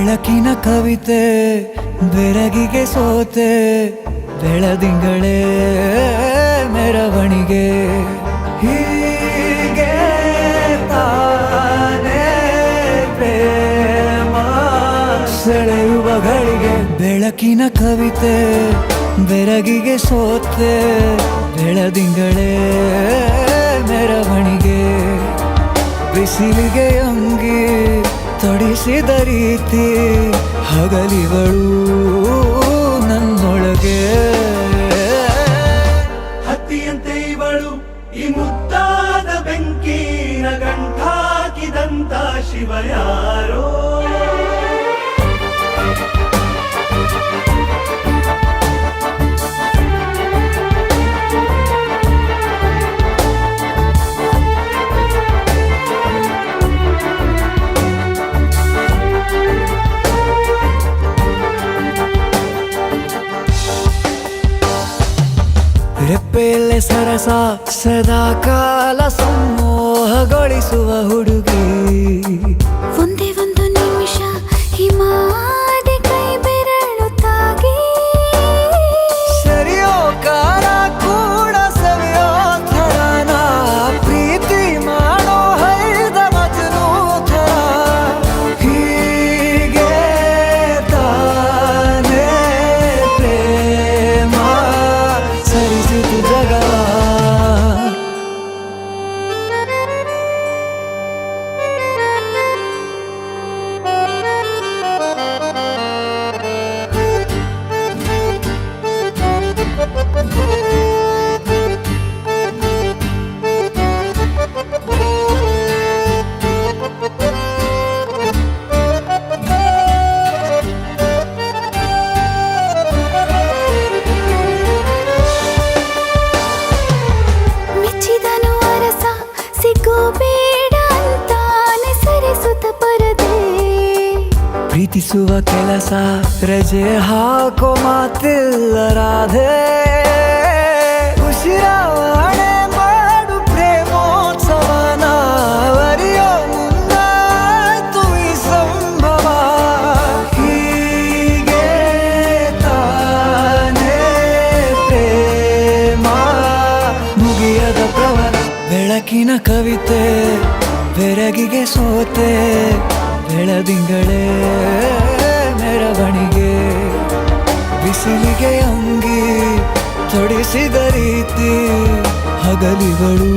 ಬೆಳಕಿನ ಕವಿತೆ ಬೆರಗಿಗೆ ಸೋತೆ ಬೆಳದಿಂಗಳೇ ಮೆರವಣಿಗೆ ಹೀಗೆ ತಾನೇ ಪ್ರೇಮ ಸೆಳೆಯುವ ಗಳಿಗೆ ಬೆಳಕಿನ ಕವಿತೆ ಬೆರಗಿಗೆ ಸೋತೆ ಬೆಳದಿಂಗಳೇ ಮೆರವಣಿಗೆ ಬಿಸಿಲಿಗೆ ಅಂಗಿ ತೊಡಿಸಿದ ರೀತಿ ಹಗಲಿಗಳು ನನ್ನೊಳಗೆ ಹತ್ತಿಯಂತೆ ಇವಳು ಈ ಮುದ್ದಾದ ಬೆಂಕಿನ ಗಂಟಾಕಿದಂತ ಶಿವ ಯಾರೋ ರೆಪ್ಪೆಯಲ್ಲೇ ಸರಸ ಸದಾ ಕಾಲ ಸಂಮೋಹಗೊಳಿಸುವ ಹುಡುಗಿ ಒಂದೇ ಒಂದು ನಿಮಿಷ ಹಿಮಾದಿ ಕೈ ಬೆರಳು ತಾಗಿ ಸರಿಯೋ ಕಾರ ಕೂಡ ಸವಿಯೋ ಥರನ ಪ್ರೀತಿ ಮಾಡೋ ಹೈದ ಮಜನು ಥರ ಹೀಗೆ ತಾನೇ ಪ್ರೇಮ ಸರಿಸಿತು ಜಗ ಮೆಚ್ಚಿದನು ಅರಸ ಸಿಗೋ ಬೇಡ ಅಂತಾನೆ ಸರಿಸುತ್ತ ಪರದೆ ಪ್ರೀತಿಸುವ ಕೆಲಸ ರಜೆ ಹಾಕೋ ಮಾತಿಲ್ಲ ರಾಧೆ ಉಸಿರಾವಣೆ ಮಾಡು ಪ್ರೇಮೋತ್ಸವನ ಅರಿಯೋ ಮುಂದಾಯ್ತು ಈ ಸಂಭವ ಹೀಗೆ ತಾನೇ ಪ್ರೇಮ ಮುಗಿಯದ ಪ್ರವರ ಬೆಳಕಿನ ಕವಿತೆ ಬೆರಗಿಗೆ ಸೋತೆ ಬೆಳದಿಂಗಳೇ ಮೆರವಣಿಗೆ ಬಿಸಿಲಿಗೆ ಅಂಗಿ ತೊಡಿಸಿದ ರೀತಿ ಹಗಲಿಗಳು